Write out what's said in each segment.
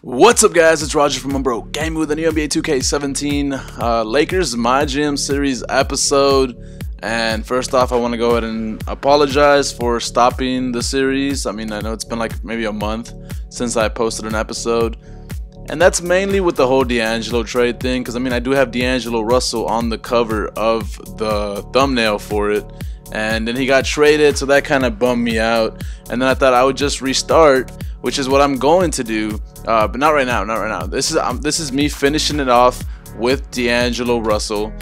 What's up, guys? It's Roger from OneBroGaming with a new NBA2K17 Lakers My Gym series episode. And first off, I want to go ahead and apologize for stopping the series. I mean, I know it's been like maybe a month since I posted an episode, and that's mainly with the whole D'Angelo trade thing, because I mean, I do have D'Angelo Russell on the cover of the thumbnail for it, and then he got traded, so that kind of bummed me out. And then I thought I would just restart, which is what I'm going to do, but not right now. This is me finishing it off with D'Angelo Russell.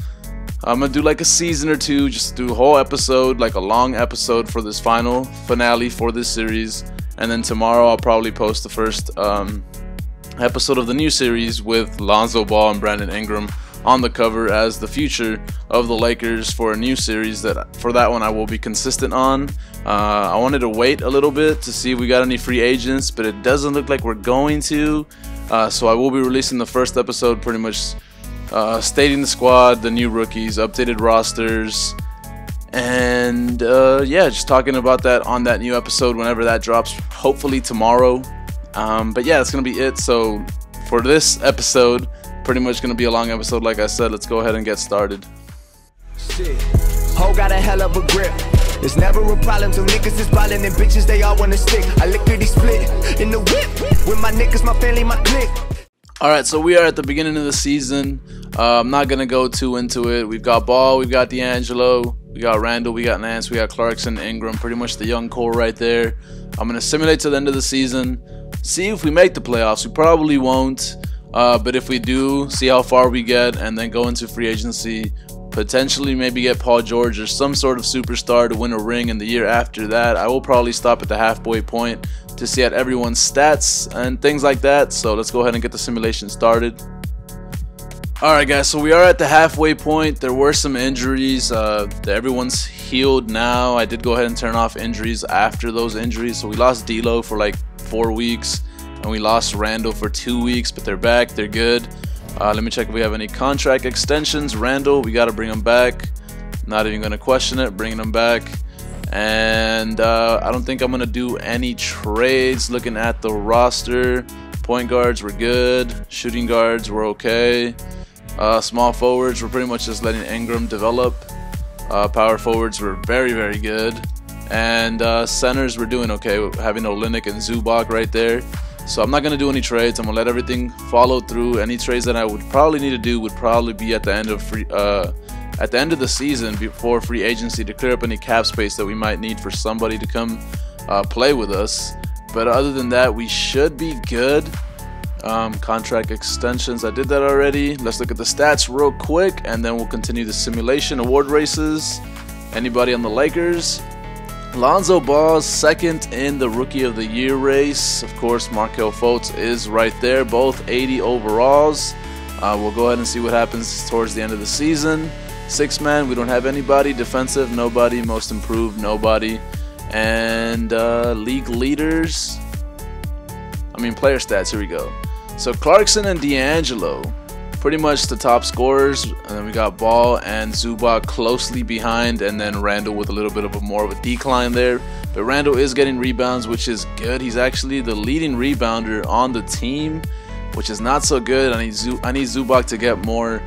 I'm gonna do like a season or two, just do a whole episode, like a long episode for this final finale for this series, and then tomorrow I'll probably post the first episode of the new series with Lonzo Ball and Brandon Ingram on the cover as the future of the Lakers for a new series. For that one I will be consistent on. I wanted to wait a little bit to see if we got any free agents, but it doesn't look like we're going to, so I will be releasing the first episode pretty much stating the squad, the new rookies, updated rosters, and yeah, just talking about that on that new episode whenever that drops, hopefully tomorrow. But yeah, that's gonna be it. So for this episode, pretty much gonna be a long episode, like I said. Let's go ahead and get started. Shit. Ho got a hell of a grip. It's never a problem till niggas is ballin' and bitches they all wanna stick. I lickety split in the whip with my niggas, my family, my clique. Alright, so we are at the beginning of the season. I'm not going to go too into it. We've got Ball, we've got D'Angelo, we got Randall, we got Nance, we got Clarkson, Ingram, pretty much the young core right there. I'm going to simulate to the end of the season, see if we make the playoffs. We probably won't, but if we do, see how far we get, and then go into free agency. Potentially maybe get Paul George or some sort of superstar to win a ring in the year after that. I will probably stop at the halfway point to see at everyone's stats and things like that. So let's go ahead and get the simulation started. Alright guys, so we are at the halfway point. There were some injuries. Everyone's healed now. I did go ahead and turn off injuries after those injuries. So we lost D'Lo for like 4 weeks, and we lost Randall for 2 weeks, but they're back, they're good. Let me check if we have any contract extensions. Randall, we got to bring him back. Not even going to question it, bringing him back. And I don't think I'm going to do any trades. Looking at the roster, point guards were good, shooting guards were okay, small forwards we're pretty much just letting Ingram develop, power forwards were very good, and centers were doing okay, having Olynyk and Zubac right there. So I'm not going to do any trades. I'm going to let everything follow through. Any trades that I would probably need to do would probably be at the end of the season, before free agency, to clear up any cap space that we might need for somebody to come play with us. But other than that, we should be good. Contract extensions, I did that already. Let's look at the stats real quick, and then we'll continue the simulation. Award races. Anybody on the Lakers? Lonzo Ball second in the Rookie of the Year race. Of course, Markelle Fultz is right there, both 80 overalls. We'll go ahead and see what happens towards the end of the season. Six man, we don't have anybody. Defensive, nobody. Most improved, nobody. And league leaders, player stats, here we go. So Clarkson and D'Angelo, pretty much the top scorers, and then we got Ball and Zubac closely behind, and then Randall with a little bit of more of a decline there. But Randall is getting rebounds, which is good. He's actually the leading rebounder on the team, which is not so good. I need Zubac to get more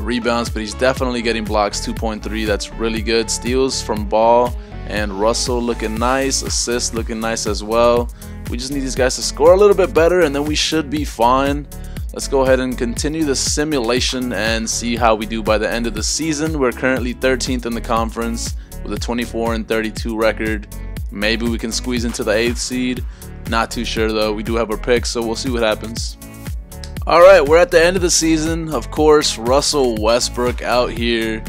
rebounds, but he's definitely getting blocks, 2.3. That's really good. Steals from Ball and Russell looking nice. Assists looking nice as well. We just need these guys to score a little bit better, and then we should be fine. Let's go ahead and continue the simulation and see how we do by the end of the season. We're currently 13th in the conference with a 24-32 record. Maybe we can squeeze into the 8th seed. Not too sure though. We do have our picks, so we'll see what happens. Alright, we're at the end of the season. Of course, Russell Westbrook out here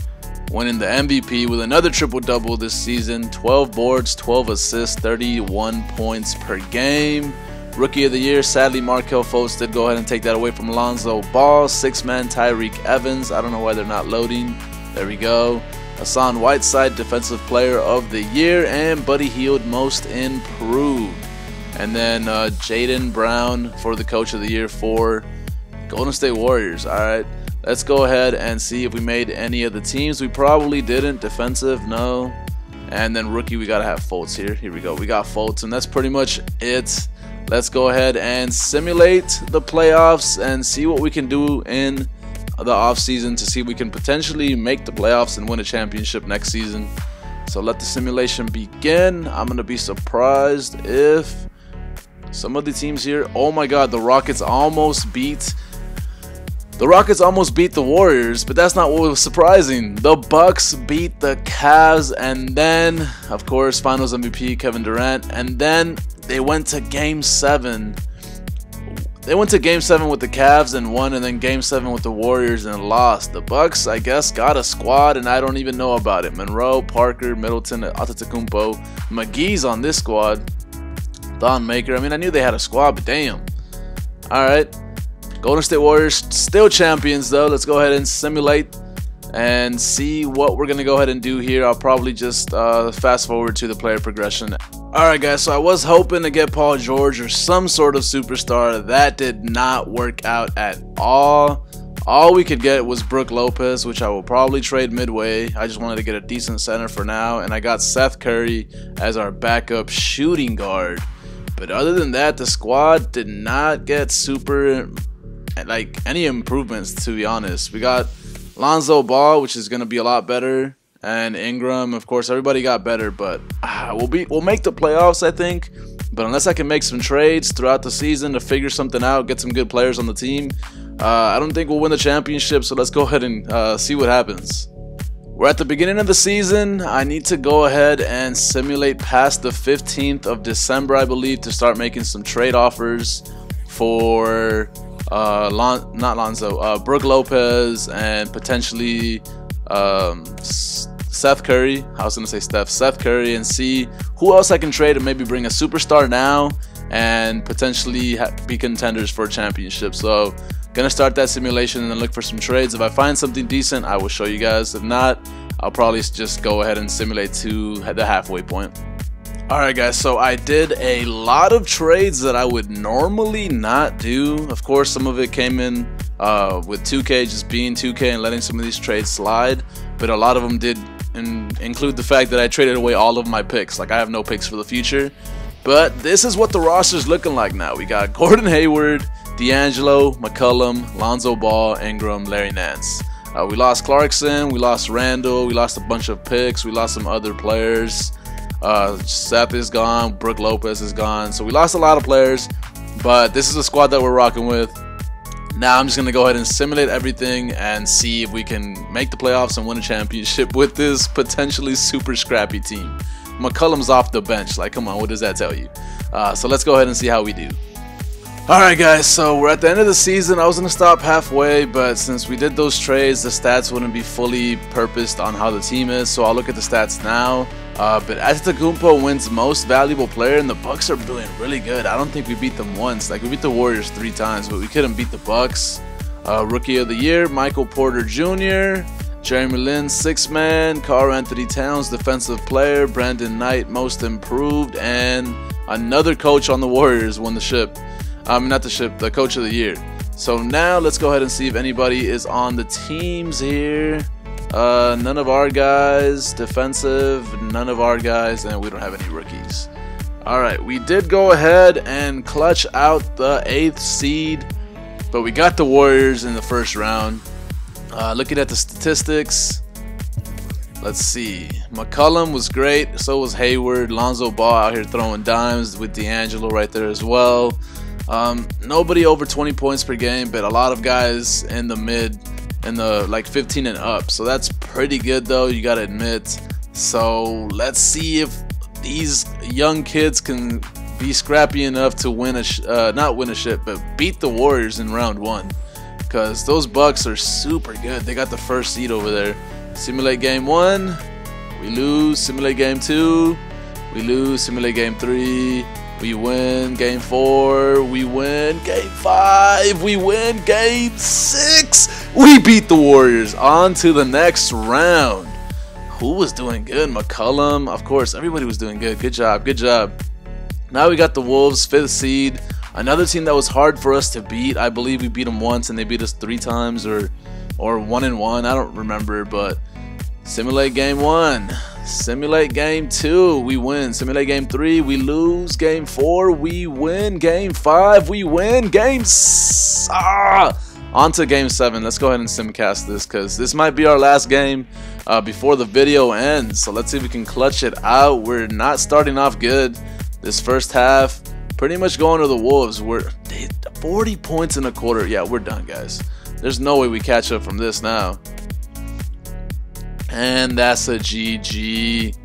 winning the MVP with another triple-double this season. 12 boards, 12 assists, 31 points per game. Rookie of the Year, sadly, Markelle Fultz did go ahead and take that away from Lonzo Ball. Six-man, Tyreke Evans. I don't know why they're not loading. There we go. Hassan Whiteside, Defensive Player of the Year. And Buddy Hield, Most Improved. And then Jaden Brown for the Coach of the Year for Golden State Warriors. Alright, let's go ahead and see if we made any of the teams. We probably didn't. Defensive, no. And then rookie, we got to have Fultz here. Here we go. We got Fultz, and that's pretty much it. let's go ahead and simulate the playoffs and see what we can do in the off season to see if we can potentially make the playoffs and win a championship next season. So let the simulation begin. I'm gonna be surprised if some of the teams here, oh my god, the Rockets almost beat the Warriors, but that's not what was surprising. The Bucks beat the Cavs, and then of course Finals MVP Kevin Durant, and then they went to Game 7. They went to Game 7 with the Cavs and won, and then Game 7 with the Warriors and lost. The Bucks, I guess, got a squad, and I don't even know about it. Monroe, Parker, Middleton, Antetokounmpo, McGee's on this squad. Don Maker. I mean, I knew they had a squad, but damn. All right, Golden State Warriors still champions though. Let's go ahead and simulate and see what we're gonna go ahead and do here. I'll probably just fast forward to the player progression. Alright guys, so I was hoping to get Paul George or some sort of superstar. That did not work out at all. All we could get was Brook Lopez, which I will probably trade midway. I just wanted to get a decent center for now, and I got Seth Curry as our backup shooting guard. But other than that, the squad did not get super, like, any improvements, to be honest. We got Lonzo Ball, which is going to be a lot better, and Ingram. Of course, everybody got better, but we'll make the playoffs, I think. But unless I can make some trades throughout the season to figure something out, get some good players on the team, I don't think we'll win the championship. So let's go ahead and see what happens. We're at the beginning of the season. I need to go ahead and simulate past the 15th of December, I believe, to start making some trade offers for Brook Lopez and potentially Seth Curry. I was gonna say Seth Curry, and see who else I can trade and maybe bring a superstar now and potentially be contenders for a championship. So gonna start that simulation and then look for some trades. If I find something decent, I will show you guys. If not, I'll probably just go ahead and simulate to the halfway point. Alright guys, so I did a lot of trades that I would normally not do. Of course, some of it came in with 2K, just being 2K and letting some of these trades slide. But a lot of them did include the fact that I traded away all of my picks. Like, I have no picks for the future. But this is what the roster's looking like now. We got Gordon Hayward, D'Angelo, McCollum, Lonzo Ball, Ingram, Larry Nance. We lost Clarkson, we lost Randall, we lost a bunch of picks, we lost some other players. Seth is gone, Brook Lopez is gone. So we lost a lot of players, but this is the squad that we're rocking with. Now I'm just going to go ahead and simulate everything and see if we can make the playoffs and win a championship with this potentially super scrappy team. McCollum's off the bench. Like, come on, what does that tell you? So let's go ahead and see how we do. Alright guys, so we're at the end of the season. I was going to stop halfway, but since we did those trades, the stats wouldn't be fully purposed on how the team is. So I'll look at the stats now. But Antetokounmpo wins most valuable player, and the Bucks are doing really good. I don't think we beat them once. Like, we beat the Warriors 3 times, but we couldn't beat the Bucks. Rookie of the Year, Michael Porter Jr., Jeremy Lin, 6-man, Karl Anthony Towns, Defensive Player, Brandon Knight, Most Improved, and another coach on the Warriors won the ship. Not the ship, the Coach of the Year. So now let's go ahead and see if anybody is on the teams here. None of our guys, defensive, none of our guys, and we don't have any rookies. Alright, we did go ahead and clutch out the 8th seed, but we got the Warriors in the first round. Looking at the statistics, let's see. McCollum was great, so was Hayward. Lonzo Ball out here throwing dimes with D'Angelo right there as well. Nobody over 20 points per game, but a lot of guys in the mid, in the like 15 and up. So that's pretty good though, you gotta admit. So let's see if these young kids can be scrappy enough to win a not win a ship, but beat the Warriors in round 1, because those Bucks are super good. They got the first seed over there. Simulate game 1, we lose. Simulate game 2, we lose. Simulate game 3, we win. Game 4, we win. Game 5, we win. Game 6, we beat the Warriors. On to the next round. Who was doing good? McCollum, of course. Everybody was doing good. Good job, good job. Now we got the Wolves, 5th seed. Another team that was hard for us to beat. I believe we beat them once and they beat us 3 times, or 1-1. I don't remember, but Simulate game 1. Simulate game 2. We win. Simulate game 3. We lose. Game 4. We win. Game 5. We win. On to game 7. Let's go ahead and simcast this because this might be our last game before the video ends. So let's see if we can clutch it out. We're not starting off good. This first half, pretty much going to the Wolves. We're 40 points in a quarter. Yeah, we're done, guys. There's no way we catch up from this now. And that's a GG.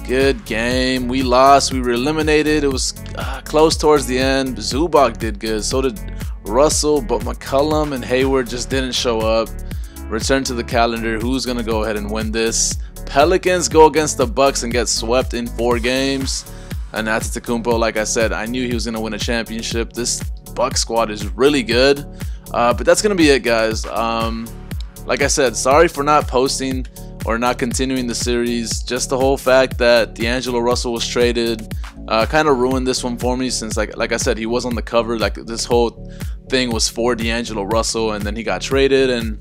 Good game. We lost. We were eliminated. It was close towards the end. Zubac did good. So did Russell. But McCollum and Hayward just didn't show up. Return to the calendar. Who's going to go ahead and win this? Pelicans go against the Bucks and get swept in 4 games. And Antetokounmpo, like I said, I knew he was going to win a championship. This Bucks squad is really good. But that's going to be it, guys. Like I said, sorry for not posting or not continuing the series. Just the whole fact that D'Angelo Russell was traded kind of ruined this one for me, since like I said, he was on the cover. Like, this whole thing was for D'Angelo Russell, and then he got traded, and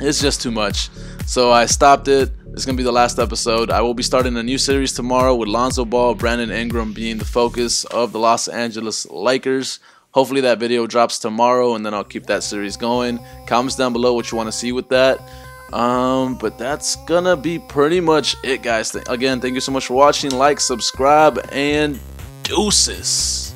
it's just too much. So I stopped it. This is going to be the last episode. I will be starting a new series tomorrow with Lonzo Ball, Brandon Ingram being the focus of the Los Angeles Lakers. Hopefully that video drops tomorrow, and then I'll keep that series going. Comments down below what you want to see with that. But that's gonna be pretty much it, guys. Again, thank you so much for watching. Like, subscribe, and deuces.